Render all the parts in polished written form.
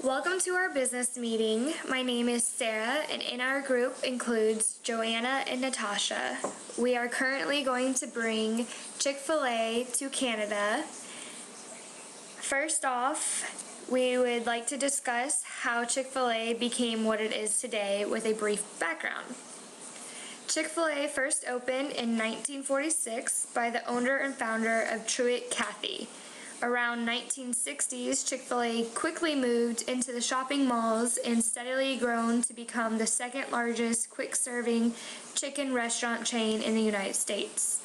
Welcome to our business meeting. My name is Sarah, and in our group includes Joanna and Natasha. We are currently going to bring Chick-fil-A to Canada. First off, we would like to discuss how Chick-fil-A became what it is today with a brief background. Chick-fil-A first opened in 1946 by the owner and founder of Truett Cathy. Around 1960s, Chick-fil-A quickly moved into the shopping malls and steadily grown to become the second largest quick-serving chicken restaurant chain in the United States.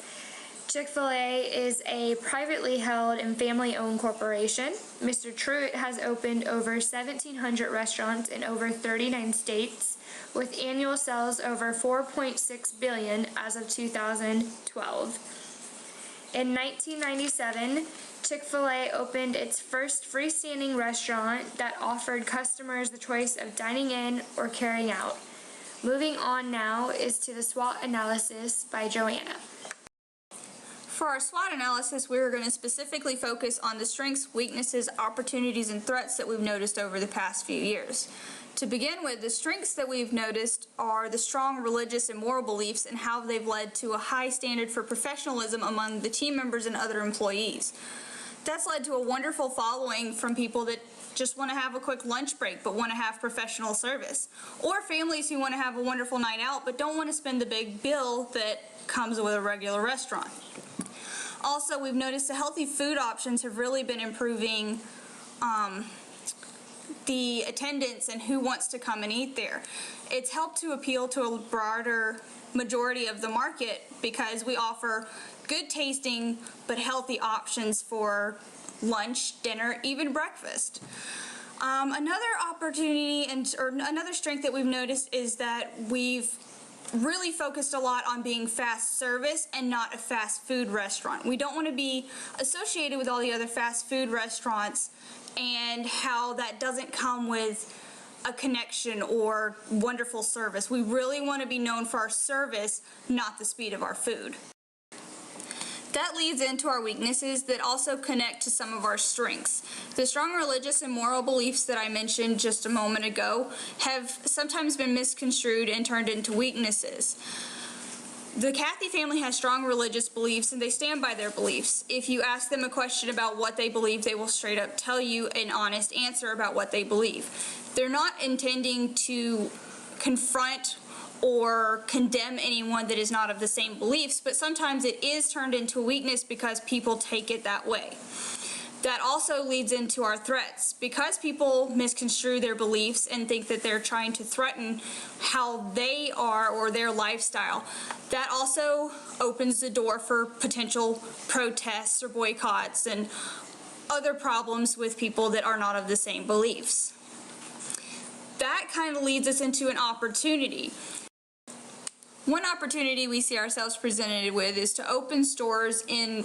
Chick-fil-A is a privately held and family-owned corporation. Mr. Truett has opened over 1,700 restaurants in over 39 states, with annual sales over $4.6 billion as of 2012. In 1997, Chick-fil-A opened its first freestanding restaurant that offered customers the choice of dining in or carrying out. Moving on now is to the SWOT analysis by Joanna. For our SWOT analysis, we are going to specifically focus on the strengths, weaknesses, opportunities, and threats that we've noticed over the past few years. To begin with, the strengths that we've noticed are the strong religious and moral beliefs and how they've led to a high standard for professionalism among the team members and other employees. That's led to a wonderful following from people that just want to have a quick lunch break but want to have professional service, or families who want to have a wonderful night out but don't want to spend the big bill that comes with a regular restaurant. Also, we've noticed the healthy food options have really been improving the attendance and who wants to come and eat there. It's helped to appeal to a broader majority of the market because we offer good tasting but healthy options for lunch, dinner, even breakfast. Another opportunity or another strength that we've noticed is that we've really focused a lot on being fast service and not a fast food restaurant. We don't want to be associated with all the other fast food restaurants and how that doesn't come with a connection or wonderful service. We really want to be known for our service, not the speed of our food. That leads into our weaknesses that also connect to some of our strengths. The strong religious and moral beliefs that I mentioned just a moment ago have sometimes been misconstrued and turned into weaknesses. The Cathy family has strong religious beliefs and they stand by their beliefs. If you ask them a question about what they believe, they will straight up tell you an honest answer about what they believe. They're not intending to confront or condemn anyone that is not of the same beliefs, but sometimes it is turned into a weakness because people take it that way. That also leads into our threats. Because people misconstrue their beliefs and think that they're trying to threaten how they are or their lifestyle, that also opens the door for potential protests or boycotts and other problems with people that are not of the same beliefs. That kind of leads us into an opportunity. One opportunity we see ourselves presented with is to open stores in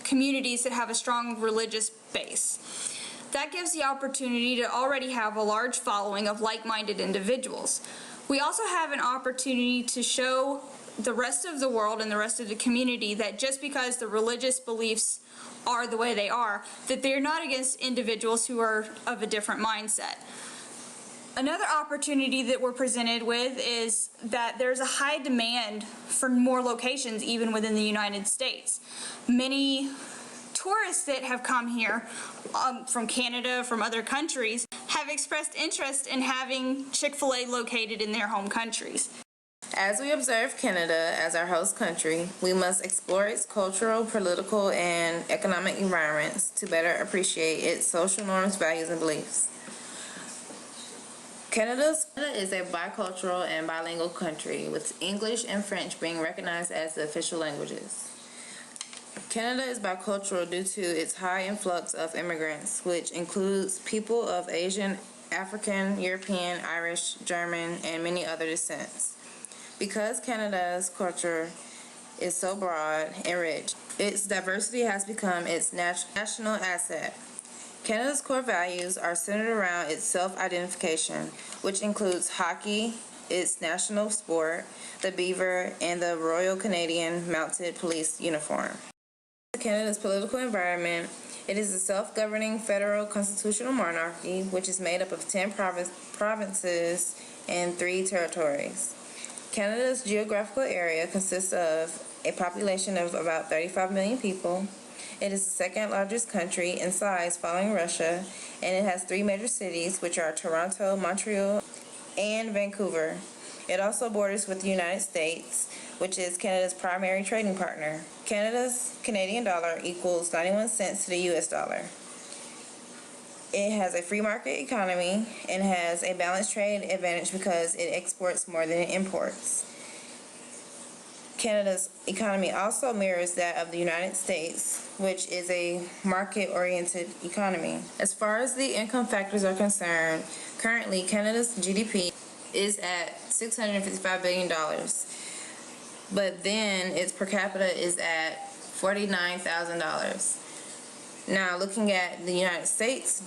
communities that have a strong religious base. That gives the opportunity to already have a large following of like-minded individuals. We also have an opportunity to show the rest of the world and the rest of the community that just because the religious beliefs are the way they are, that they're not against individuals who are of a different mindset. Another opportunity that we're presented with is that there's a high demand for more locations even within the United States. Many tourists that have come here from Canada, from other countries, have expressed interest in having Chick-fil-A located in their home countries. As we observe Canada as our host country, we must explore its cultural, political, and economic environments to better appreciate its social norms, values, and beliefs. Canada is a bicultural and bilingual country, with English and French being recognized as the official languages. Canada is bicultural due to its high influx of immigrants, which includes people of Asian, African, European, Irish, German, and many other descents. Because Canada's culture is so broad and rich, its diversity has become its national asset. Canada's core values are centered around its self-identification, which includes hockey, its national sport, the beaver, and the Royal Canadian Mounted Police uniform. Canada's political environment It is a self-governing federal constitutional monarchy, which is made up of 10 provinces and 3 territories. Canada's geographical area consists of a population of about 35 million people. It is the second largest country in size following Russia, and it has 3 major cities, which are Toronto, Montreal, and Vancouver. It also borders with the United States, which is Canada's primary trading partner. Canada's Canadian dollar equals 91 cents to the US dollar. It has a free market economy and has a balanced trade advantage because it exports more than it imports. Canada's economy also mirrors that of the United States, which is a market-oriented economy. As far as the income factors are concerned, currently Canada's GDP is at $655 billion, but then its per capita is at $49,000. Now, looking at the United States'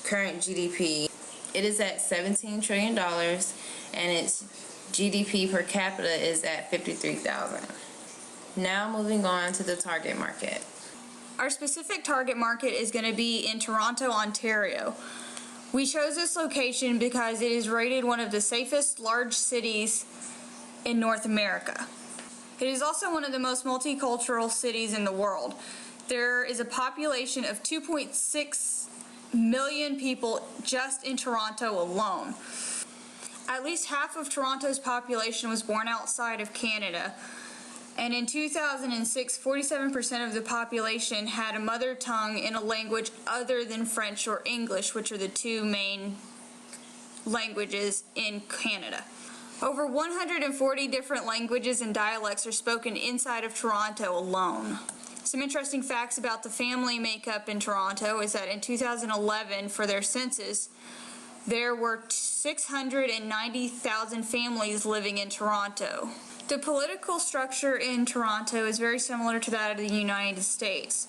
current GDP, it is at $17 trillion, and its GDP per capita is at $53,000. Now, moving on to the target market. Our specific target market is going to be in Toronto, Ontario. We chose this location because it is rated one of the safest large cities in North America. It is also one of the most multicultural cities in the world. There is a population of 2.6 million people just in Toronto alone. At least half of Toronto's population was born outside of Canada, and in 2006, 47% of the population had a mother tongue in a language other than French or English, which are the 2 main languages in Canada. Over 140 different languages and dialects are spoken inside of Toronto alone. Some interesting facts about the family makeup in Toronto is that in 2011, for their census, there were 690,000 families living in Toronto. The political structure in Toronto is very similar to that of the United States.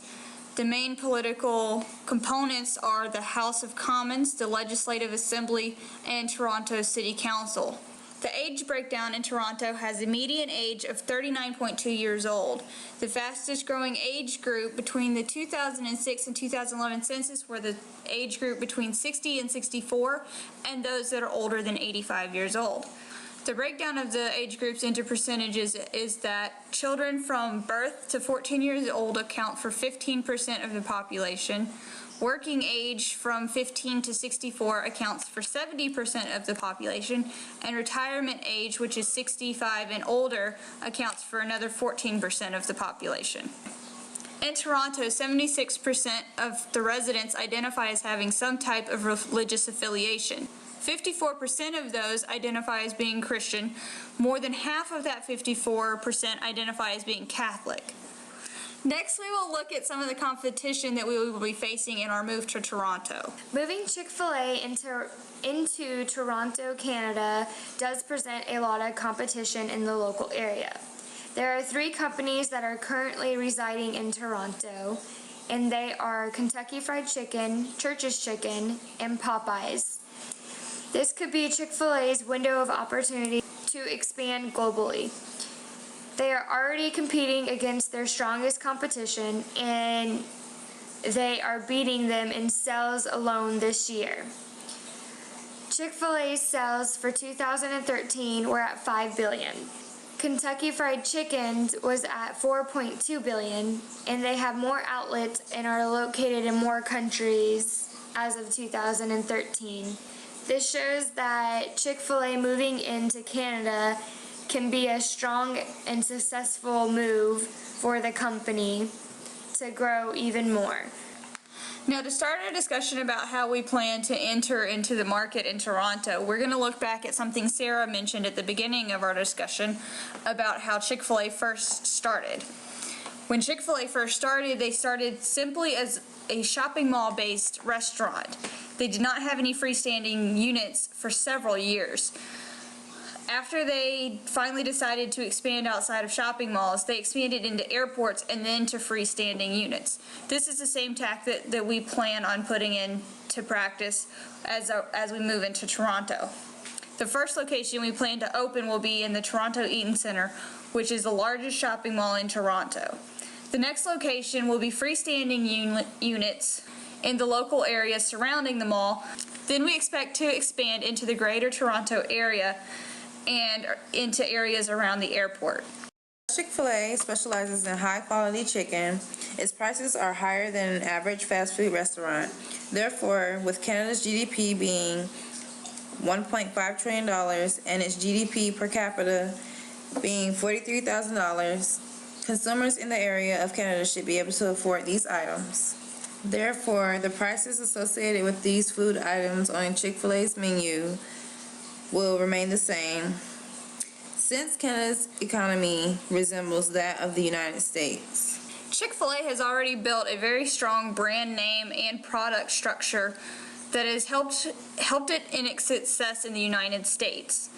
The main political components are the House of Commons, the Legislative Assembly, and Toronto City Council. The age breakdown in Toronto has a median age of 39.2 years old. The fastest growing age group between the 2006 and 2011 census were the age group between 60 and 64 and those that are older than 85 years old. The breakdown of the age groups into percentages is that children from birth to 14 years old account for 15% of the population. Working age from 15 to 64 accounts for 70% of the population, and retirement age, which is 65 and older, accounts for another 14% of the population. In Toronto, 76% of the residents identify as having some type of religious affiliation. 54% of those identify as being Christian. More than half of that 54% identify as being Catholic. Next, we will look at some of the competition that we will be facing in our move to Toronto. Moving Chick-fil-A into Toronto, Canada does present a lot of competition in the local area. There are 3 companies that are currently residing in Toronto, and they are Kentucky Fried Chicken, Church's Chicken, and Popeyes. This could be Chick-fil-A's window of opportunity to expand globally. They are already competing against their strongest competition, and they are beating them in sales alone this year. Chick-fil-A's sales for 2013 were at $5 billion. Kentucky Fried Chicken was at $4.2 billion, and they have more outlets and are located in more countries as of 2013. This shows that Chick-fil-A moving into Canada can be a strong and successful move for the company to grow even more. Now, to start our discussion about how we plan to enter into the market in Toronto, we're going to look back at something Sarah mentioned at the beginning of our discussion about how Chick-fil-A first started. When Chick-fil-A first started, they started simply as a shopping mall-based restaurant. They did not have any freestanding units for several years. After they finally decided to expand outside of shopping malls, they expanded into airports and then to freestanding units. This is the same tactic that we plan on putting into practice as we move into Toronto. The first location we plan to open will be in the Toronto Eaton Centre, which is the largest shopping mall in Toronto. The next location will be freestanding units in the local area surrounding the mall. Then we expect to expand into the Greater Toronto area and into areas around the airport. Chick-fil-A specializes in high-quality chicken. Its prices are higher than an average fast food restaurant. Therefore, with Canada's GDP being $1.5 trillion and its GDP per capita being $43,000, consumers in the area of Canada should be able to afford these items. Therefore, the prices associated with these food items on Chick-fil-A's menu will remain the same. Since Canada's economy resembles that of the United States, Chick-fil-A has already built a very strong brand name and product structure that has helped it in its success in the United States.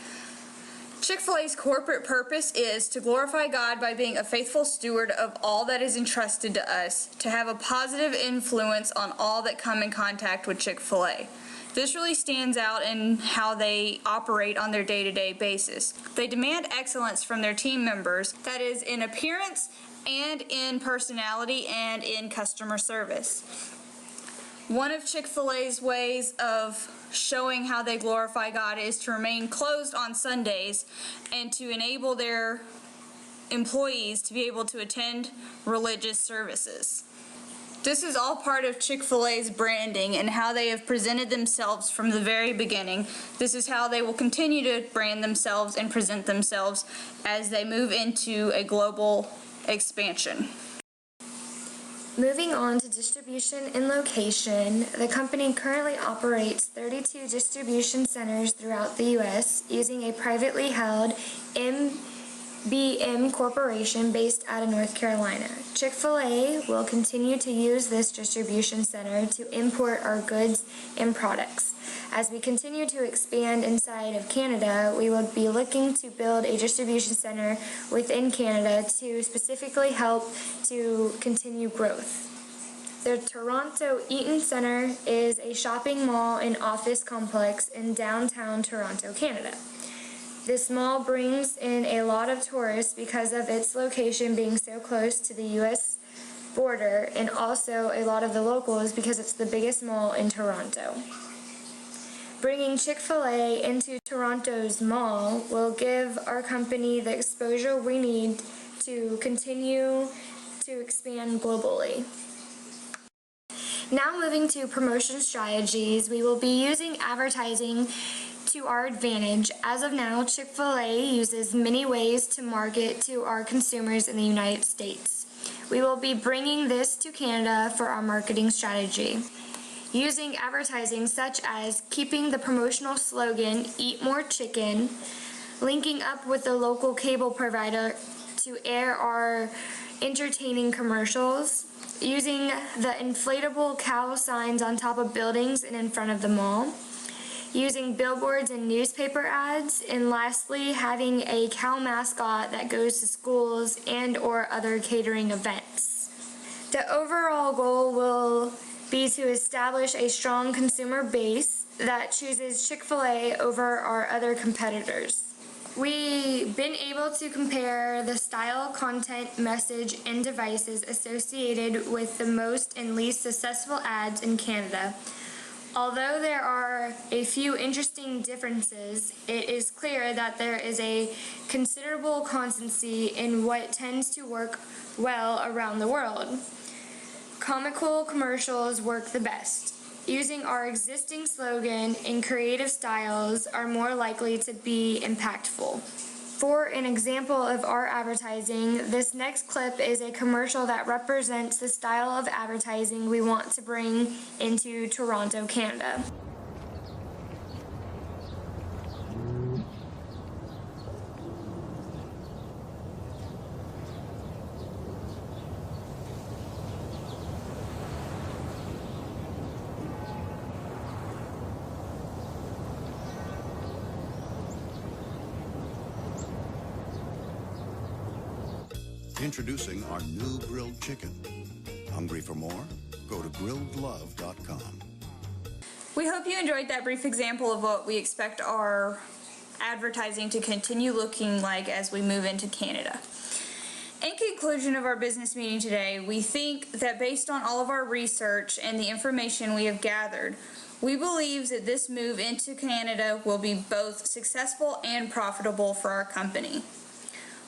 Chick-fil-A's corporate purpose is to glorify God by being a faithful steward of all that is entrusted to us, to have a positive influence on all that come in contact with Chick-fil-A. This really stands out in how they operate on their day-to-day basis. They demand excellence from their team members, that is, in appearance and in personality and in customer service. One of Chick-fil-A's ways of showing how they glorify God is to remain closed on Sundays and to enable their employees to be able to attend religious services. This is all part of Chick-fil-A's branding and how they have presented themselves from the very beginning. This is how they will continue to brand themselves and present themselves as they move into a global expansion. Moving on to distribution and location, the company currently operates 32 distribution centers throughout the U.S. using a privately held MBM Corporation based out of North Carolina. Chick-fil-A will continue to use this distribution center to import our goods and products. As we continue to expand inside of Canada, we will be looking to build a distribution center within Canada to specifically help to continue growth. The Toronto Eaton Centre is a shopping mall and office complex in downtown Toronto, Canada. This mall brings in a lot of tourists because of its location being so close to the U.S. border, and also a lot of the locals because it's the biggest mall in Toronto. Bringing Chick-fil-A into Toronto's mall will give our company the exposure we need to continue to expand globally. Now moving to promotion strategies, we will be using advertising to our advantage. As of now, Chick-fil-A uses many ways to market to our consumers in the United States. We will be bringing this to Canada for our marketing strategy. Using advertising such as keeping the promotional slogan, "Eat More Chicken," linking up with the local cable provider to air our entertaining commercials, using the inflatable cow signs on top of buildings and in front of the mall, using billboards and newspaper ads, and lastly, having a cow mascot that goes to schools and/or other catering events. The overall goal will be to establish a strong consumer base that chooses Chick-fil-A over our other competitors. We've been able to compare the style, content, message, and devices associated with the most and least successful ads in Canada. Although there are a few interesting differences, it is clear that there is a considerable constancy in what tends to work well around the world. Comical commercials work the best. Using our existing slogan and creative styles are more likely to be impactful. For an example of our advertising, this next clip is a commercial that represents the style of advertising we want to bring into Toronto, Canada. Introducing our new grilled chicken. Hungry for more? Go to grilledlove.com. We hope you enjoyed that brief example of what we expect our advertising to continue looking like as we move into Canada. In conclusion of our business meeting today, we think that based on all of our research and the information we have gathered, we believe that this move into Canada will be both successful and profitable for our company.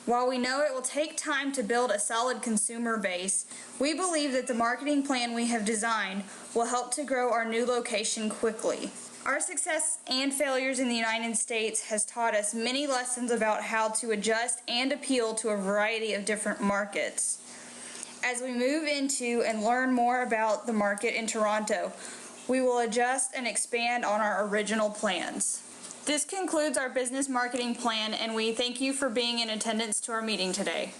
While we know it will take time to build a solid consumer base, we believe that the marketing plan we have designed will help to grow our new location quickly. Our success and failures in the United States has taught us many lessons about how to adjust and appeal to a variety of different markets. As we move into and learn more about the market in Toronto, we will adjust and expand on our original plans. This concludes our business marketing plan, and we thank you for being in attendance to our meeting today.